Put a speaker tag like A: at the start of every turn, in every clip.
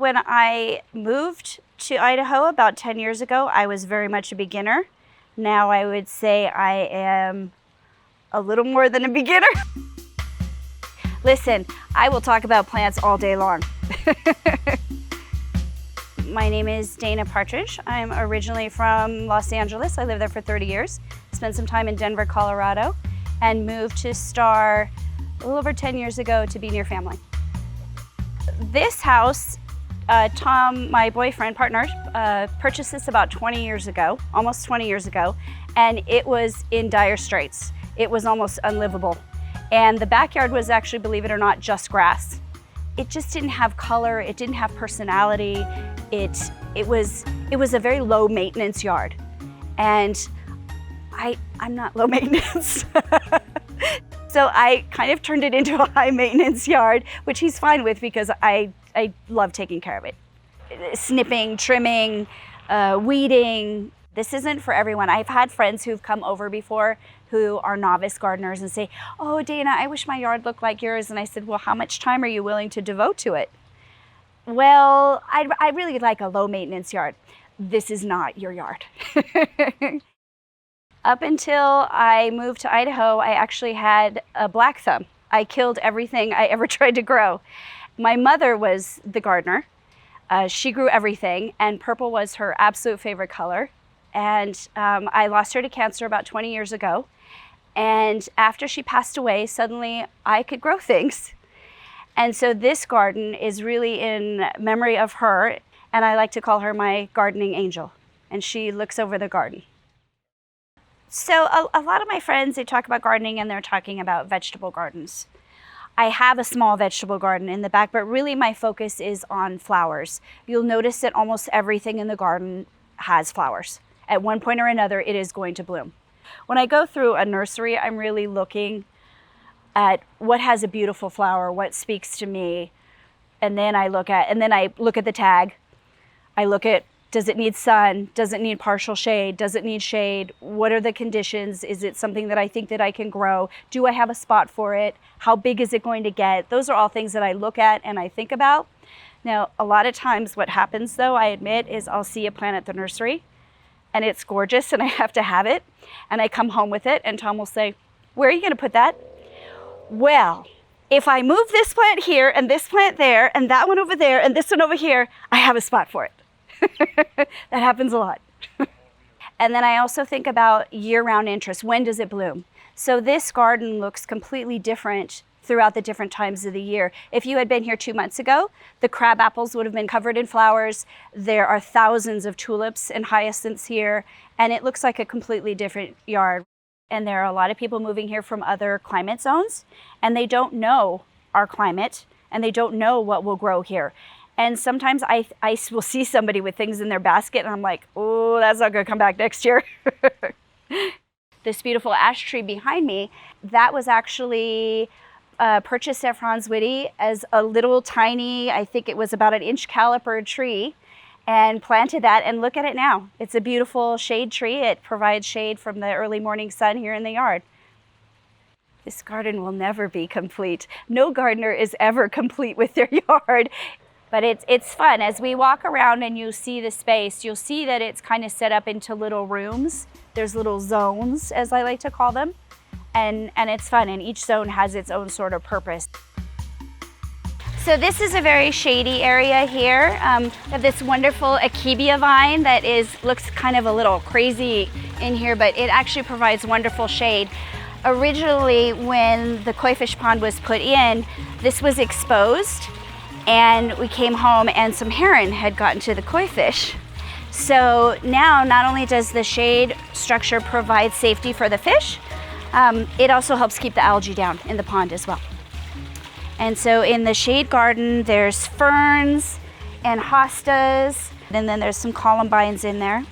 A: When I moved to Idaho about 10 years ago, I was very much a beginner. Now I would say I am a little more than a beginner. Listen, I will talk about plants all day long. My name is Dana Partridge. I'm originally from Los Angeles. I lived there for 30 years. Spent some time in Denver, Colorado, and moved to Star a little over 10 years ago to be near family. This house, Tom, my boyfriend, partner, purchased this about 20 years ago, almost 20 years ago, and it was in dire straits. It was almost unlivable. And the backyard was actually, believe it or not, just grass. It just didn't have color, it didn't have personality. It was a very low maintenance yard. And I'm not low maintenance. So I kind of turned it into a high maintenance yard, which he's fine with because I love taking care of it. Snipping, trimming, weeding. This isn't for everyone. I've had friends who've come over before who are novice gardeners and say, "Oh, Dana, I wish my yard looked like yours." And I said, "Well, how much time are you willing to devote to it?" "Well, I really like a low maintenance yard." This is not your yard. Up until I moved to Idaho, I actually had a black thumb. I killed everything I ever tried to grow. My mother was the gardener. She grew everything, and purple was her absolute favorite color. And I lost her to cancer about 20 years ago. And after she passed away, suddenly I could grow things. And so this garden is really in memory of her, and I like to call her my gardening angel. And she looks over the garden. So a lot of my friends, they talk about gardening and they're talking about vegetable gardens. I have a small vegetable garden in the back, but really my focus is on flowers. You'll notice that almost everything in the garden has flowers. At one point or another, it is going to bloom. When I go through a nursery, I'm really looking at what has a beautiful flower, what speaks to me, and then I look at the tag. I look at, does it need sun? Does it need partial shade? Does it need shade? What are the conditions? Is it something that I think that I can grow? Do I have a spot for it? How big is it going to get? Those are all things that I look at and I think about. Now, a lot of times what happens though, I admit, is I'll see a plant at the nursery and it's gorgeous and I have to have it. And I come home with it and Tom will say, "Where are you gonna put that?" "Well, if I move this plant here and this plant there and that one over there and this one over here, I have a spot for it." That happens a lot. And then I also think about year-round interest. When does it bloom? So this garden looks completely different throughout the different times of the year. If you had been here 2 months ago, the crab apples would have been covered in flowers. There are thousands of tulips and hyacinths here, and it looks like a completely different yard. And there are a lot of people moving here from other climate zones, and they don't know our climate, and they don't know what will grow here. And sometimes I will see somebody with things in their basket and I'm like, "Oh, that's not gonna come back next year." This beautiful ash tree behind me, that was actually purchased at Franz Witte as a little tiny, I think it was about an inch caliper tree, and planted that, and look at it now. It's a beautiful shade tree. It provides shade from the early morning sun here in the yard. This garden will never be complete. No gardener is ever complete with their yard. But it's fun. As we walk around and you see the space, you'll see that it's kind of set up into little rooms. There's little zones, as I like to call them. And it's fun, and each zone has its own sort of purpose. So this is a very shady area here. We have this wonderful akebia vine that looks kind of a little crazy in here, but it actually provides wonderful shade. Originally, when the koi fish pond was put in, this was exposed. And we came home and some heron had gotten to the koi fish. So now not only does the shade structure provide safety for the fish, it also helps keep the algae down in the pond as well. And so in the shade garden, there's ferns and hostas, and then there's some columbines in there.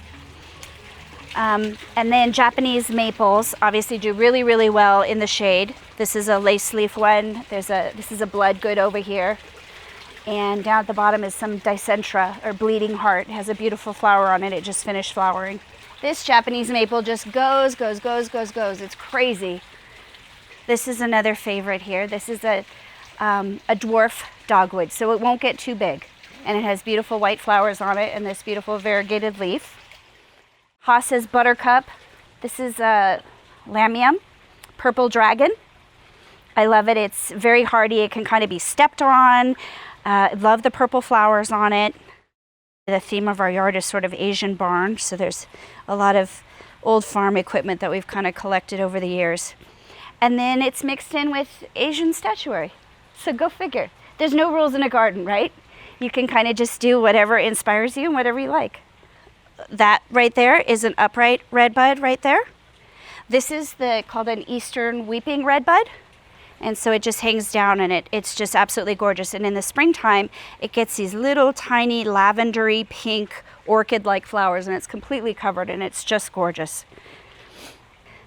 A: And then Japanese maples obviously do really, really well in the shade. This is a lace leaf one. This is a blood good over here. And down at the bottom is some dicentra, or bleeding heart. It has a beautiful flower on it. It just finished flowering. This Japanese maple just goes. It's crazy. This is another favorite here. This is a dwarf dogwood, so it won't get too big. and it has beautiful white flowers on it and this beautiful variegated leaf. Haas's buttercup. This is a lamium, purple dragon. I love it. It's very hardy. It can kind of be stepped on. I love the purple flowers on it. The theme of our yard is sort of Asian barn, so there's a lot of old farm equipment that we've kind of collected over the years. And then it's mixed in with Asian statuary. So go figure. There's no rules in a garden, right? You can kind of just do whatever inspires you and whatever you like. That right there is an upright redbud right there. This is called an Eastern weeping redbud. And so it just hangs down, and it's just absolutely gorgeous. And in the springtime, it gets these little tiny lavendery pink orchid-like flowers, and it's completely covered, and it's just gorgeous.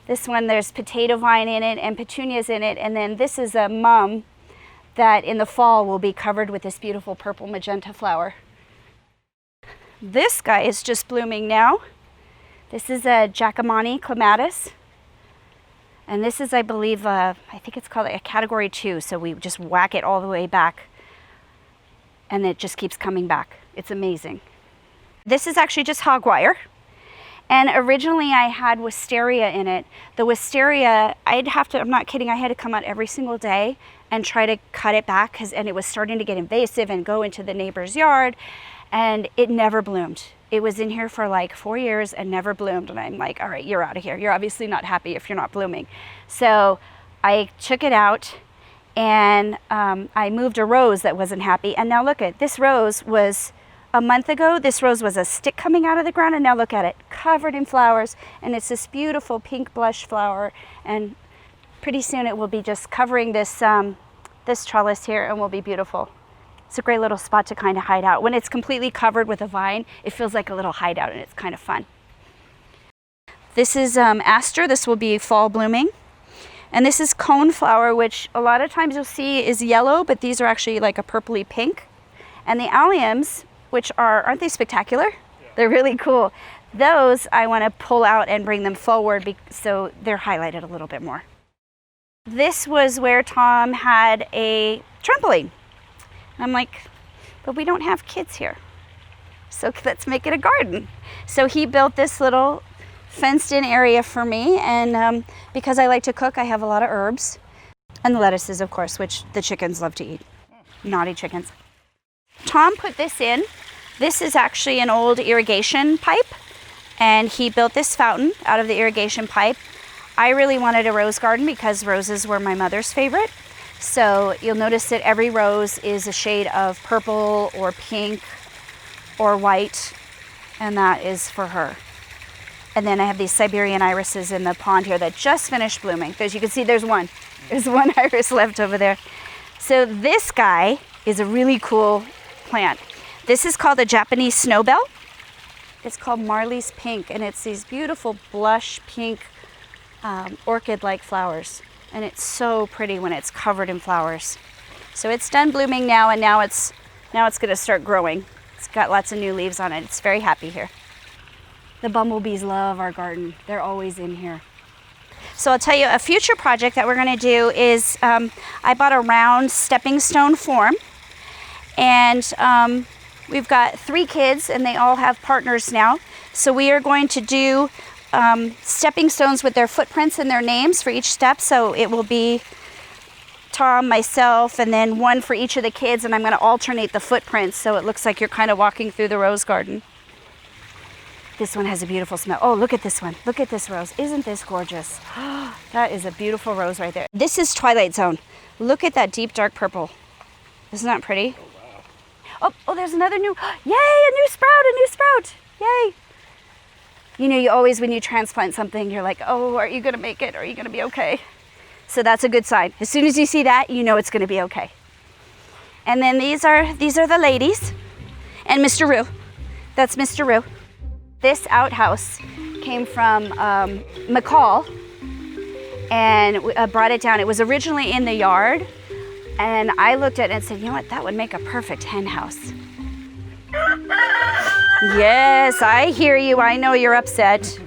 A: This one, there's potato vine in it and petunias in it. And then this is a mum that in the fall will be covered with this beautiful purple magenta flower. This guy is just blooming now. This is a Jacquemini clematis. And this is, I believe, I think it's called a category 2. So we just whack it all the way back and it just keeps coming back. It's amazing. This is actually just hogwire. And originally I had wisteria in it. The wisteria, I'm not kidding, I had to come out every single day and try to cut it back and it was starting to get invasive and go into the neighbor's yard, and it never bloomed. It was in here for like 4 years and never bloomed. And I'm like, all right, you're out of here. You're obviously not happy if you're not blooming. So I took it out and I moved a rose that wasn't happy. And now look at this rose was a month ago. This rose was a stick coming out of the ground, and now look at it, covered in flowers. And it's this beautiful pink blush flower. And pretty soon it will be just covering this, this trellis here, and will be beautiful. It's a great little spot to kind of hide out. When it's completely covered with a vine, it feels like a little hideout, and it's kind of fun. This is aster. This will be fall blooming. And this is coneflower, which a lot of times you'll see is yellow, but these are actually like a purpley pink. And the alliums, which aren't they spectacular? Yeah. They're really cool. Those I want to pull out and bring them forward so they're highlighted a little bit more. This was where Tom had a trampoline. I'm like, but we don't have kids here, so let's make it a garden. So he built this little fenced-in area for me, and because I like to cook, I have a lot of herbs. And the lettuces, of course, which the chickens love to eat. Naughty chickens. Tom put this in. This is actually an old irrigation pipe, and he built this fountain out of the irrigation pipe. I really wanted a rose garden because roses were my mother's favorite. So you'll notice that every rose is a shade of purple or pink or white, and that is for her. And then I have these Siberian irises in the pond here that just finished blooming. As you can see, there's one iris left over there. So this guy is a really cool plant. This is called a Japanese snowbell. It's called Marley's Pink, and it's these beautiful blush pink orchid-like flowers. And it's so pretty when it's covered in flowers. So it's done blooming now, and now it's going to start growing. It's got lots of new leaves on it. It's very happy here. The bumblebees love our garden. They're always in here. So I'll tell you a future project that we're going to do is I bought a round stepping stone form, and we've got 3 kids, and they all have partners now. So we are going to do stepping stones with their footprints and their names for each step. So it will be Tom, myself, and then one for each of the kids, and I'm going to alternate the footprints so it looks like you're kind of walking through the rose garden. This one has a beautiful smell. Oh, look at this one. Look at this rose. Isn't this gorgeous? That is a beautiful rose right there. This is Twilight Zone. Look at that deep dark purple. Isn't that pretty? Oh, there's another new, yay, a new sprout. Yay. You know, you always, when you transplant something, you're like, oh, are you going to make it? Are you going to be okay? So that's a good sign. As soon as you see that, you know it's going to be okay. And then these are the ladies and Mr. Roo. That's Mr. Roo. This outhouse came from McCall, and brought it down. It was originally in the yard, and I looked at it and said, you know what, that would make a perfect hen house. Yes, I hear you. I know you're upset.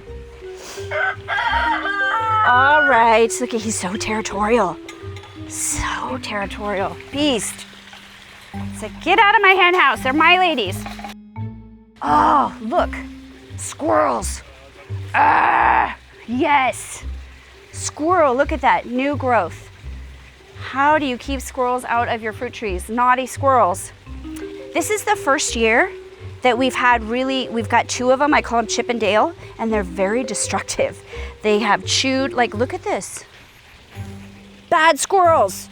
A: All right. Look, he's so territorial. So territorial. Beast. So get out of my hen house, they're my ladies. Oh, look, squirrels. Ah, yes, squirrel, look at that, new growth. How do you keep squirrels out of your fruit trees? Naughty squirrels. This is the first year that we've got 2 of them, I call them Chip and Dale, and they're very destructive. They have chewed, like, look at this. Bad squirrels.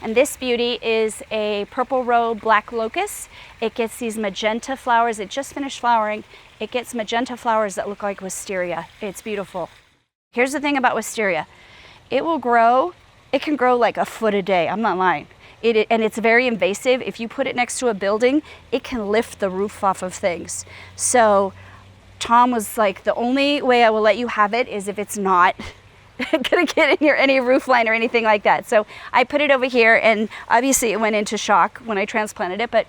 A: And this beauty is a purple robe black locust. It gets these magenta flowers. It just finished flowering. It gets magenta flowers that look like wisteria. It's beautiful. Here's the thing about wisteria. It will grow, it can grow like a foot a day, I'm not lying. And it's very invasive. If you put it next to a building, it can lift the roof off of things. So Tom was like, the only way I will let you have it is if it's not gonna get in any roof line or anything like that. So I put it over here, and obviously it went into shock when I transplanted it, but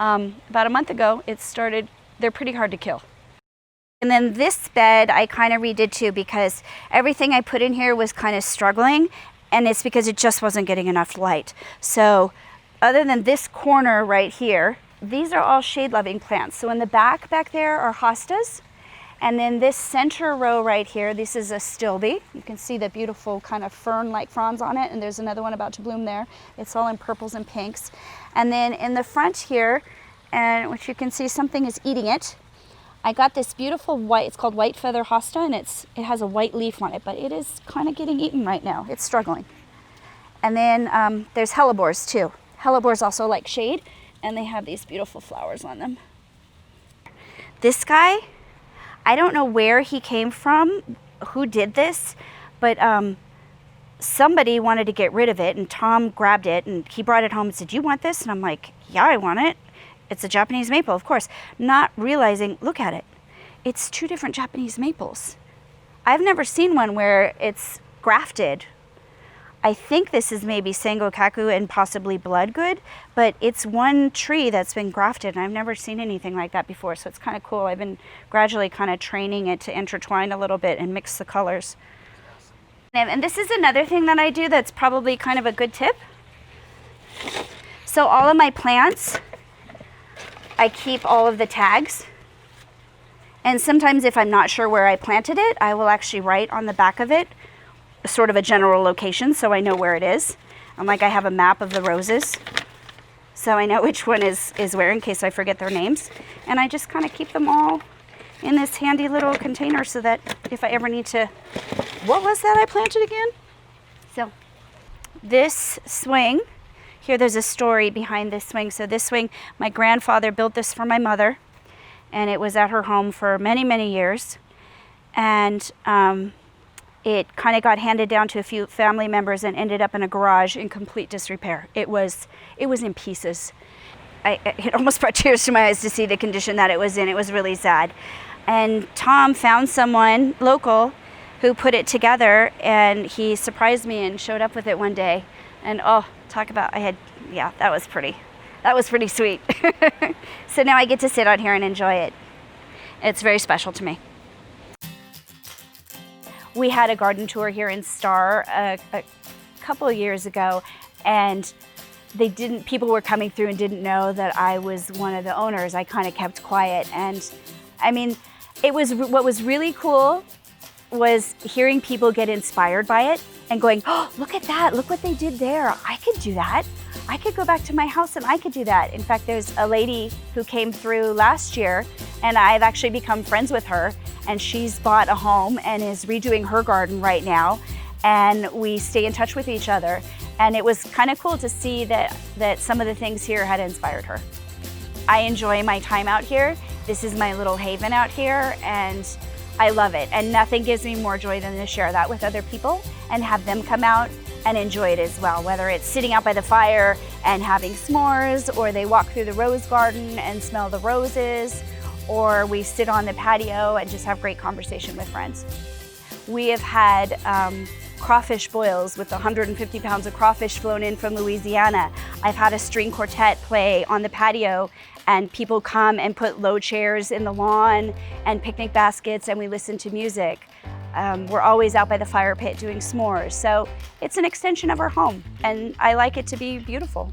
A: about a month ago, they're pretty hard to kill. And then this bed I kind of redid too, because everything I put in here was kind of struggling, and it's because it just wasn't getting enough light. So other than this corner right here, these are all shade-loving plants. So in the back there are hostas. And then this center row right here, this is a stilbe. You can see the beautiful kind of fern-like fronds on it, and there's another one about to bloom there. It's all in purples and pinks. And then in the front here, and which you can see something is eating it, I got this beautiful white, it's called white feather hosta, and it has a white leaf on it, but it is kind of getting eaten right now. It's struggling. And then there's hellebores too. Hellebores also like shade, and they have these beautiful flowers on them. This guy, I don't know where he came from, who did this, but somebody wanted to get rid of it, and Tom grabbed it and he brought it home and said, "Do you want this?" And I'm like, "Yeah, I want it." It's a Japanese maple, of course. Not realizing, look at it. It's 2 different Japanese maples. I've never seen one where it's grafted. I think this is maybe Sangokaku and possibly bloodgood, but it's one tree that's been grafted, and I've never seen anything like that before, so it's kind of cool. I've been gradually kind of training it to intertwine a little bit and mix the colors. And this is another thing that I do that's probably kind of a good tip. So all of my plants, I keep all of the tags. And sometimes if I'm not sure where I planted it, I will actually write on the back of it sort of a general location so I know where it is. And like I have a map of the roses, so I know which one is where in case I forget their names. And I just kind of keep them all in this handy little container so that if I ever need to, what was that I planted again? So this swing, here there's a story behind this swing. So this swing, my grandfather built this for my mother, and it was at her home for many, many years. And it kind of got handed down to a few family members and ended up in a garage in complete disrepair. It was in pieces. It almost brought tears to my eyes to see the condition that it was in. It was really sad. And Tom found someone local who put it together, and he surprised me and showed up with it one day. And oh, talk about, that was pretty sweet. So now I get to sit out here and enjoy it. It's very special to me. We had a garden tour here in Star a couple of years ago, and people were coming through and didn't know that I was one of the owners. I kind of kept quiet, and I mean, what was really cool was hearing people get inspired by it and going, "Oh, look at that, look what they did there. I could do that. I could go back to my house and I could do that." In fact, there's a lady who came through last year, and I've actually become friends with her, and she's bought a home and is redoing her garden right now, and we stay in touch with each other. And it was kind of cool to see that some of the things here had inspired her. I enjoy my time out here. This is my little haven out here, and I love it. And nothing gives me more joy than to share that with other people and have them come out and enjoy it as well, whether it's sitting out by the fire and having s'mores, or they walk through the rose garden and smell the roses, or we sit on the patio and just have great conversation with friends. We have had crawfish boils with 150 pounds of crawfish flown in from Louisiana. I've had a string quartet play on the patio, and people come and put low chairs in the lawn and picnic baskets, and we listen to music. We're always out by the fire pit doing s'mores. So it's an extension of our home, and I like it to be beautiful.